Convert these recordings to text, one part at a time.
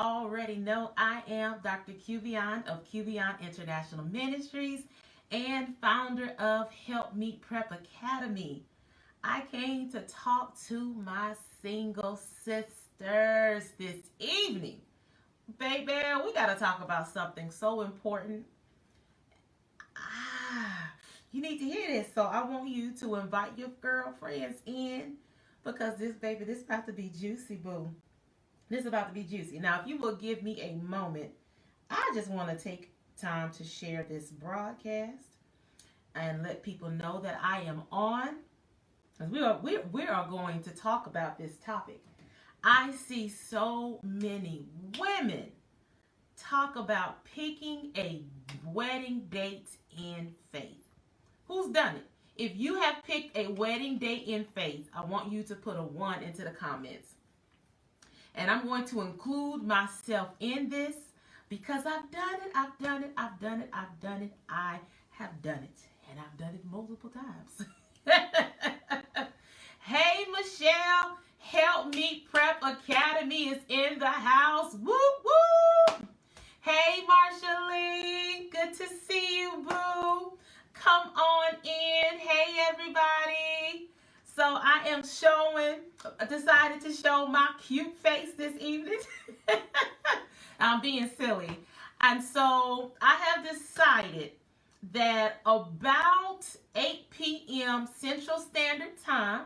already know, I am Dr. Cuvion of Cuvion International Ministries and founder of Help Me Prep Academy. I came to talk to my single sisters this evening. Baby, we got to talk about something so important. You need to hear this, so I want you to invite your girlfriends in because this about to be juicy, boo. This is about to be juicy. Now, if you will give me a moment, I just want to take time to share this broadcast and let people know that I am on. We are going to talk about this topic. I see so many women talk about picking a wedding date in faith. Who's done it? If you have picked a wedding date in faith, I want you to put a 1 into the comments. And I'm going to include myself in this because I've done it, I've done it, I've done it, I've done it, I have done it. And I've done it multiple times. Hey, Michelle, Help Me Prep Academy is in the house. Woo, woo. Hey, Marshalline, good to see you, boo. Come on in. Hey, everybody. So I am decided to show my cute face this evening. I'm being silly. And so I have decided that about 8 p.m. Central Standard Time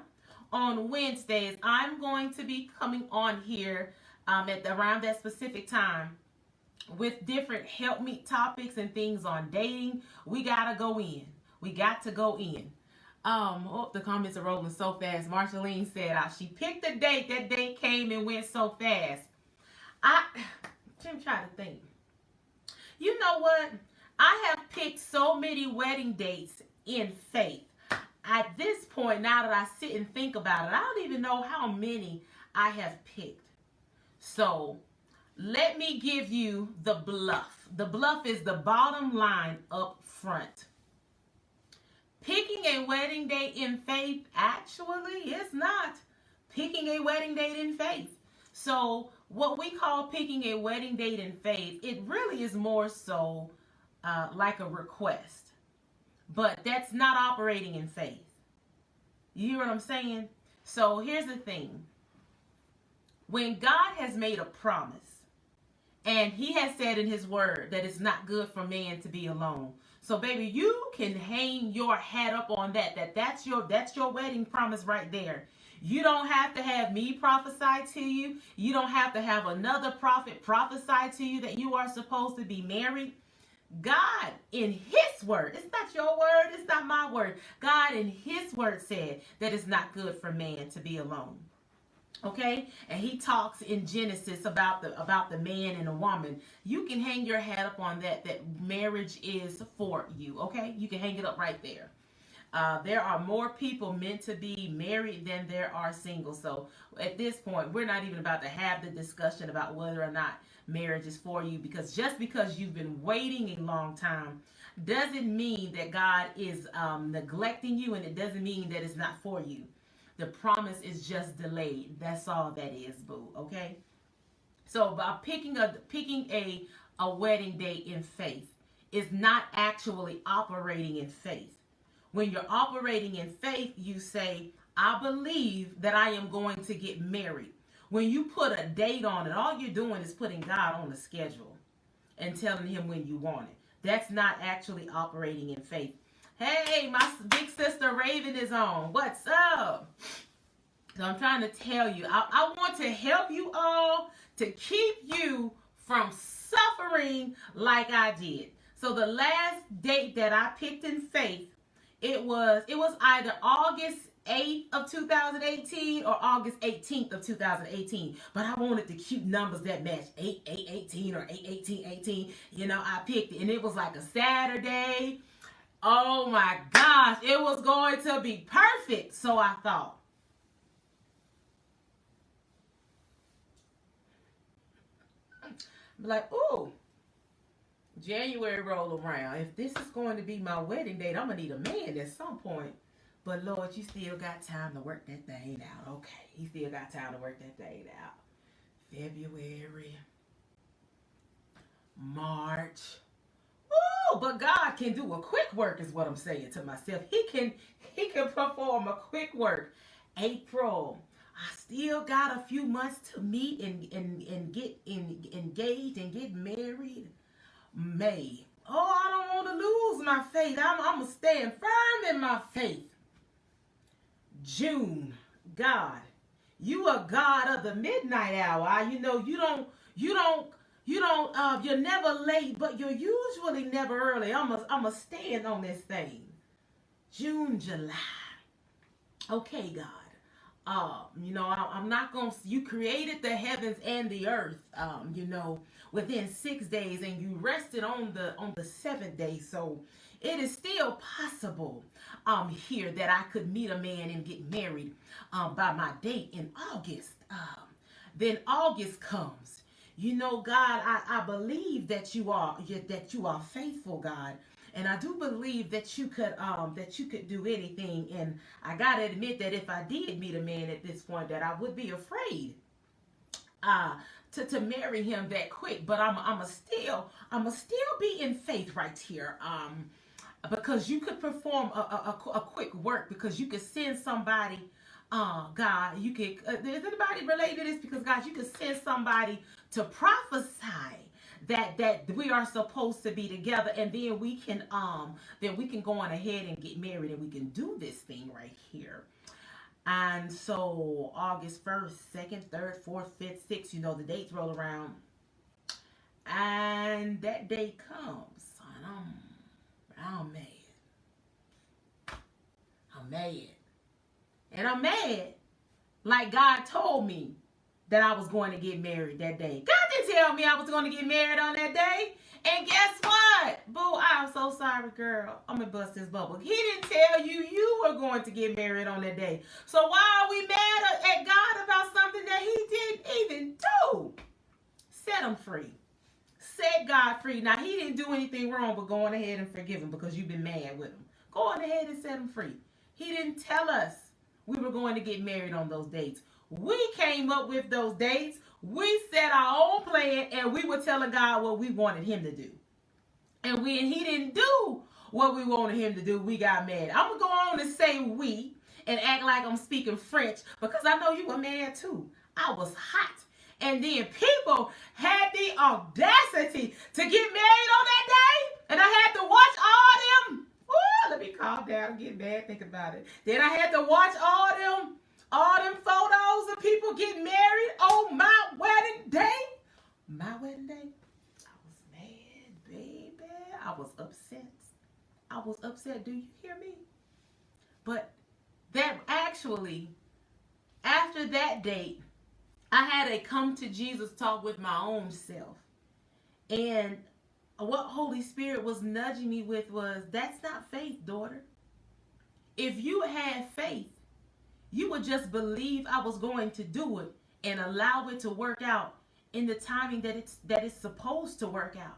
on Wednesdays, I'm going to be coming on here around that specific time with different help me topics and things on dating. We got to go in. We got to go in. The comments are rolling so fast. Marshalline said she picked a date. That date came and went so fast. I'm trying to think. You know what? I have picked so many wedding dates in faith. At this point, now that I sit and think about it, I don't even know how many I have picked. So let me give you the bluff. The bluff is the bottom line up front. Picking a wedding date in faith actually is not picking a wedding date in faith. So what we call picking a wedding date in faith, it really is more so like a request. But that's not operating in faith. You hear what I'm saying? So here's the thing. When God has made a promise, and he has said in his word that it's not good for man to be alone. So baby, you can hang your hat up on that's your wedding promise right there. You don't have to have me prophesy to you. You don't have to have another prophet prophesy to you that you are supposed to be married. God in his word, it's not your word, it's not my word. God in his word said that it's not good for man to be alone. Okay, and he talks in Genesis about the man and the woman. You can hang your hat up on that marriage is for you. Okay, you can hang it up right there. There are more people meant to be married than there are single. So at this point, we're not even about to have the discussion about whether or not marriage is for you, because just because you've been waiting a long time doesn't mean that God is neglecting you, and it doesn't mean that it's not for you. The promise is just delayed. That's all that is, boo. Okay. So by picking a wedding date in faith is not actually operating in faith. When you're operating in faith, you say, I believe that I am going to get married. When you put a date on it, all you're doing is putting God on the schedule and telling him when you want it. That's not actually operating in faith. Hey, my big sister Raven is on. What's up? So I'm trying to tell you, I want to help you all to keep you from suffering like I did. So the last date that I picked in faith, it was either August 8th of 2018 or August 18th of 2018. But I wanted the cute numbers that match 8/8/18 or 8/18/18. You know, I picked it, and it was like a Saturday. Oh my gosh, it was going to be perfect, so I thought. Like, ooh, January roll around. If this is going to be my wedding date, I'm going to need a man at some point. But Lord, you still got time to work that thing out. Okay, you still got time to work that thing out. February. can do a quick work is what I'm saying to myself. He can perform a quick work. April, I still got a few months to meet and get engaged and get married. May, oh, I don't want to lose my faith. I'm going to stand firm in my faith. June, God, you are God of the midnight hour. You know, you're never late, but you're usually never early. I'm a stand on this thing. June, July. Okay, God. I'm not going to, you created the heavens and the earth, within 6 days, and you rested on the seventh day. So it is still possible, here that I could meet a man and get married, by my date in August. Then August comes. God, I believe that you are faithful, God. And I do believe that you could do anything. And I gotta admit that if I did meet a man at this point, that I would be afraid to marry him that quick. But I'ma still be in faith right here. Because you could perform a quick work, because you could send somebody. God, you could. Is anybody related to this? Because God, you could send somebody to prophesy that we are supposed to be together, and then we can go on ahead and get married, and we can do this thing right here. And so August 1st, 2nd, 3rd, 4th, 5th, 6th, the dates roll around, and that day comes, and I'm mad. And I'm mad like God told me that I was going to get married that day. God didn't tell me I was going to get married on that day. And guess what? Boo, I'm so sorry, girl. I'm going to bust this bubble. He didn't tell you were going to get married on that day. So why are we mad at God about something that he didn't even do? Set him free. Set God free. Now, he didn't do anything wrong but go on ahead and forgive him because you've been mad with him. Go on ahead and set him free. He didn't tell us we were going to get married on those dates. We came up with those dates. We set our own plan, and we were telling God what we wanted him to do. And when he didn't do what we wanted him to do, we got mad. I'm going to go on and say we and act like I'm speaking French, because I know you were mad too. I was hot. And then people had the audacity to get married on that day, and I had to watch all them. Ooh, let me calm down and get mad thinking about it. Then I had to watch all them photos of people getting married on my wedding day. My wedding day, I was mad, baby. I was upset. Do you hear me? But that actually, after that date, I had a come to Jesus talk with my own self. And what Holy Spirit was nudging me with was, that's not faith, daughter. If you had faith, you would just believe I was going to do it and allow it to work out in the timing that it's supposed to work out.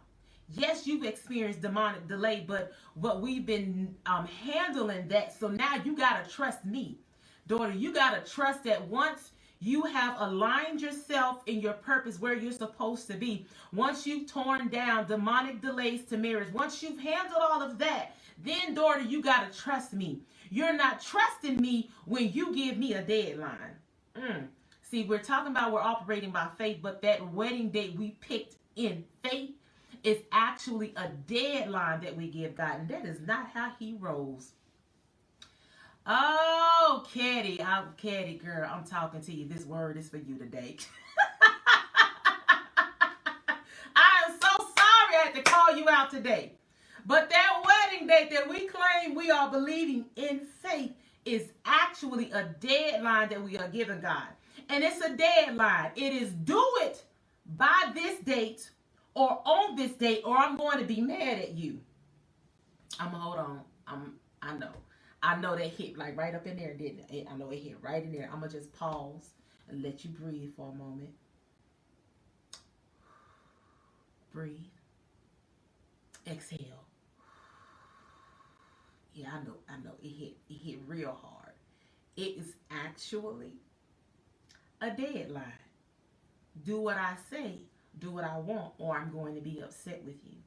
Yes, you've experienced demonic delay, but we've been handling that. So now you got to trust me. Daughter, you got to trust that once you have aligned yourself in your purpose where you're supposed to be, once you've torn down demonic delays to marriage, once you've handled all of that, then, daughter, you got to trust me. You're not trusting me when you give me a deadline. See, we're talking about we're operating by faith, but that wedding date we picked in faith is actually a deadline that we give God, and that is not how he rolls. Oh, Caddy girl, I'm talking to you. This word is for you today. I am so sorry I had to call you out today. But that wedding date that we claim we are believing in faith is actually a deadline that we are giving God. And it's a deadline. It is do it by this date or on this date, or I'm going to be mad at you. Hold on. I know that hit like right up in there, didn't it? I know it hit right in there. I'm going to just pause and let you breathe for a moment. Breathe. Exhale. Yeah, I know. It hit real hard. It is actually a deadline. Do what I say. Do what I want, or I'm going to be upset with you.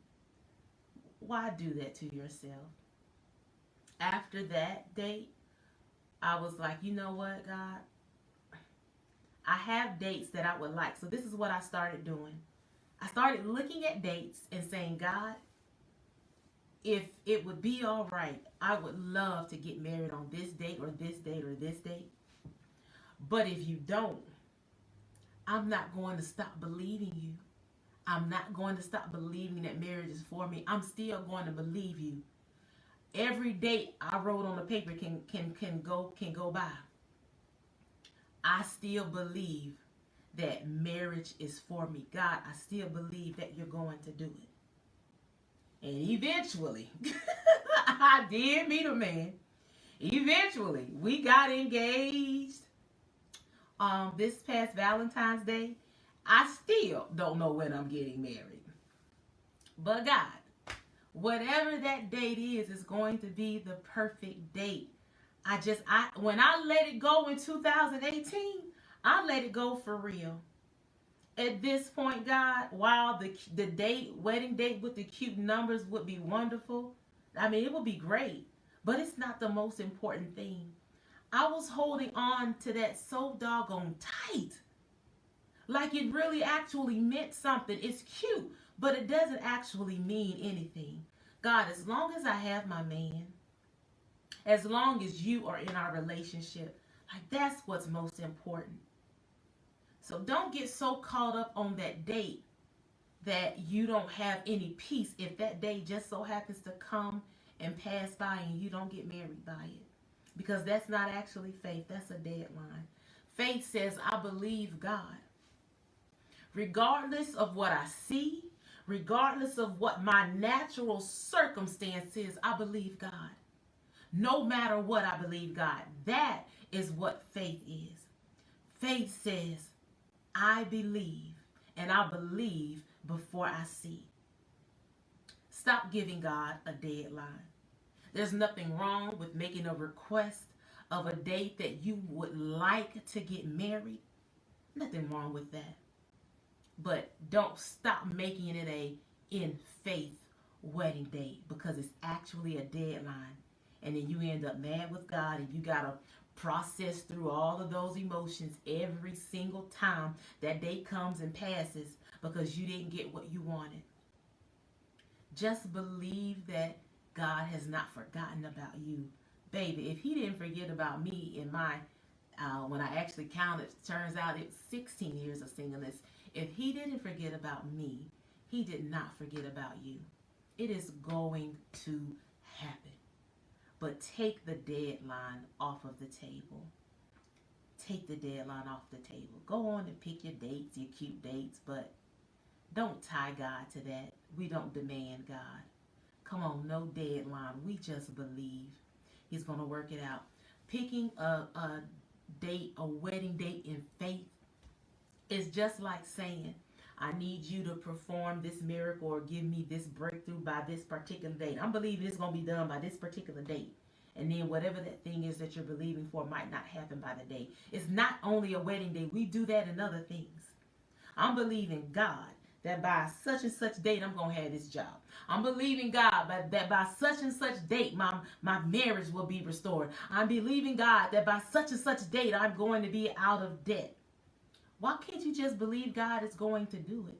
Why do that to yourself? After that date, I was like, you know what, God? I have dates that I would like. So this is what I started doing. I started looking at dates and saying, God, if it would be all right, I would love to get married on this date or this date or this date. But if you don't, I'm not going to stop believing you. I'm not going to stop believing that marriage is for me. I'm still going to believe you. Every date I wrote on the paper can go by. I still believe that marriage is for me. God, I still believe that you're going to do it. And eventually, I did meet a man. Eventually, we got engaged this past Valentine's Day. I still don't know when I'm getting married. But God, whatever that date is going to be the perfect date. When I let it go in 2018, I let it go for real. At this point, God, while the wedding date with the cute numbers would be wonderful, I mean, it would be great, but it's not the most important thing. I was holding on to that so doggone tight. Like it really actually meant something. It's cute, but it doesn't actually mean anything. God, as long as I have my man, as long as you are in our relationship, like that's what's most important. So don't get so caught up on that date that you don't have any peace if that day just so happens to come and pass by and you don't get married by it. Because that's not actually faith, that's a deadline. Faith says, I believe God. Regardless of what I see, regardless of what my natural circumstance is, I believe God. No matter what, I believe God. That is what faith is. Faith says, I believe, and I believe before I see. Stop giving God a deadline. There's nothing wrong with making a request of a date that you would like to get married. Nothing wrong with that. But don't stop making it a in faith wedding date because it's actually a deadline. And then you end up mad with God and you got to process through all of those emotions every single time that day comes and passes because you didn't get what you wanted. Just believe that God has not forgotten about you. Baby, if he didn't forget about me in my, when I actually counted, turns out it's 16 years of singleness. If he didn't forget about me, he did not forget about you. It is going to happen. But take the deadline off of the table. Take the deadline off the table. Go on and pick your dates, your cute dates, but don't tie God to that. We don't demand God. Come on, no deadline. We just believe he's going to work it out. Picking a date, a wedding date in faith is just like saying, I need you to perform this miracle or give me this breakthrough by this particular date. I'm believing it's going to be done by this particular date. And then whatever that thing is that you're believing for might not happen by the date. It's not only a wedding day. We do that in other things. I'm believing God that by such and such date I'm going to have this job. I'm believing God that by such and such date my marriage will be restored. I'm believing God that by such and such date I'm going to be out of debt. Why can't you just believe God is going to do it?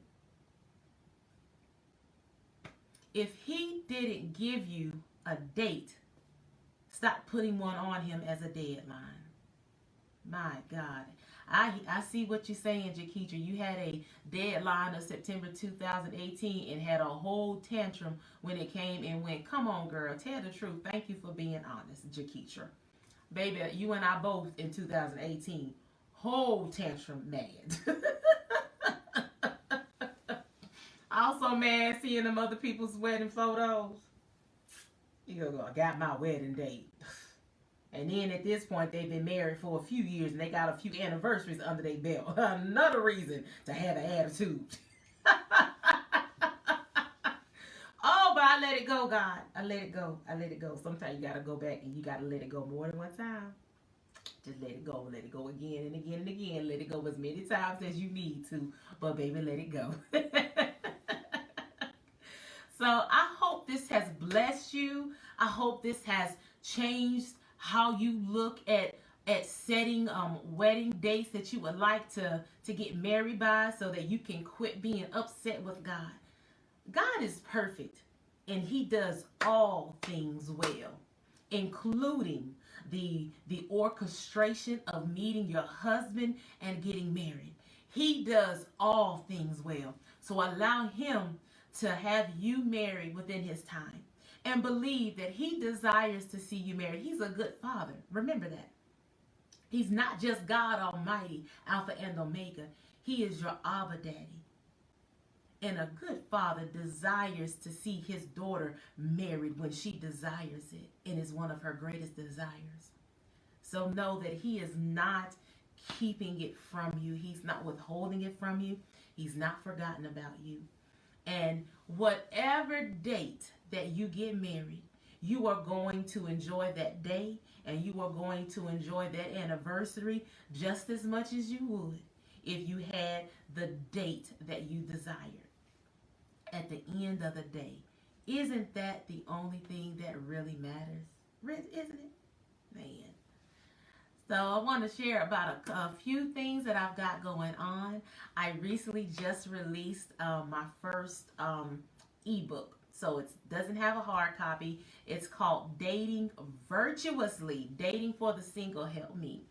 If he didn't give you a date, stop putting one on him as a deadline. My God. I see what you're saying, Jaketra. You had a deadline of September 2018 and had a whole tantrum when it came and went. Come on, girl. Tell the truth. Thank you for being honest, Jaketra. Baby, you and I both in 2018. Whole tantrum mad. Also mad seeing them other people's wedding photos. You go, I got my wedding date. And then at this point, they've been married for a few years and they got a few anniversaries under their belt. Another reason to have an attitude. Oh, but I let it go, God. I let it go. I let it go. Sometimes you got to go back and you got to let it go more than one time. Just let it go. Let it go again and again and again. Let it go as many times as you need to. But baby, let it go. So I hope this this has blessed you. I hope this has changed how you look at setting wedding dates that you would like to get married by, so that you can quit being upset with God. God is perfect, and he does all things well, including the orchestration of meeting your husband and getting married. He does all things well. So allow him to have you married within his time, and believe that he desires to see you married. He's a good father. Remember that. He's not just God Almighty, Alpha and Omega. He is your Abba Daddy. And a good father desires to see his daughter married when she desires it, and is one of her greatest desires. So know that he is not keeping it from you. He's not withholding it from you. He's not forgotten about you. And whatever date that you get married, you are going to enjoy that day, and you are going to enjoy that anniversary just as much as you would if you had the date that you desired. At the end of the day, isn't that the only thing that really matters? Isn't it? Man. So I want to share about a few things that I've got going on. I recently just released my first ebook. So it doesn't have a hard copy. It's called Dating Virtuously. Dating for the Single Help Me.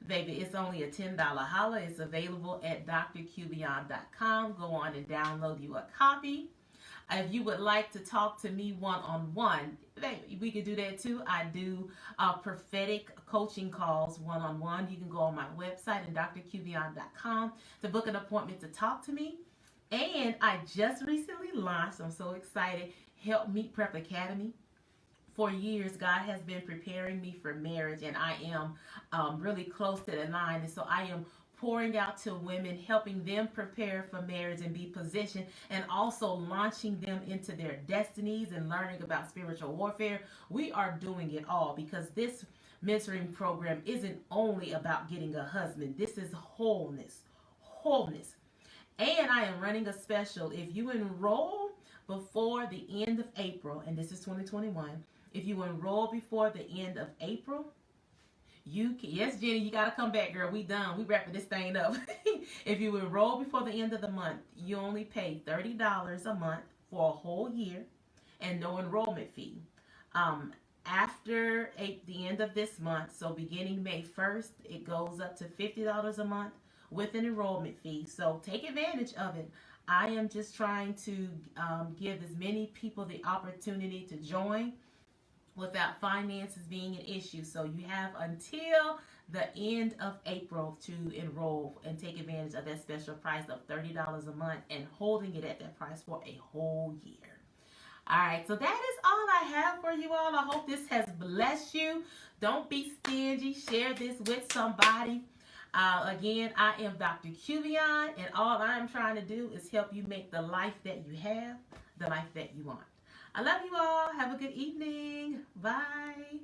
Baby, it's only a $10 holla. It's available at drcubion.com. Go on and download you a copy. If you would like to talk to me one-on-one, we could do that too. I do prophetic coaching calls one-on-one. You can go on my website at drcubion.com to book an appointment to talk to me. And I just recently launched, I'm so excited, Help Me Prep Academy. For years, God has been preparing me for marriage, and I am really close to the line. And so I am pouring out to women, helping them prepare for marriage and be positioned, and also launching them into their destinies and learning about spiritual warfare. We are doing it all, because this mentoring program isn't only about getting a husband. This is wholeness. Wholeness. And I am running a special. If you enroll before the end of April, and this is 2021, if you enroll before the end of April, you can, yes, Jenny, you got to come back, girl. We done. We wrapping this thing up. If you enroll before the end of the month, you only pay $30 a month for a whole year, and no enrollment fee. After the end of this month, so beginning May 1st, it goes up to $50 a month with an enrollment fee. So take advantage of it. I am just trying to give as many people the opportunity to join without finances being an issue. So you have until the end of April to enroll and take advantage of that special price of $30 a month, and holding it at that price for a whole year. All right, so that is all I have for you all. I hope this has blessed you. Don't be stingy. Share this with somebody. Again, I am Dr. Cubion, and all I'm trying to do is help you make the life that you have the life that you want. I love you all. Have a good evening. Bye.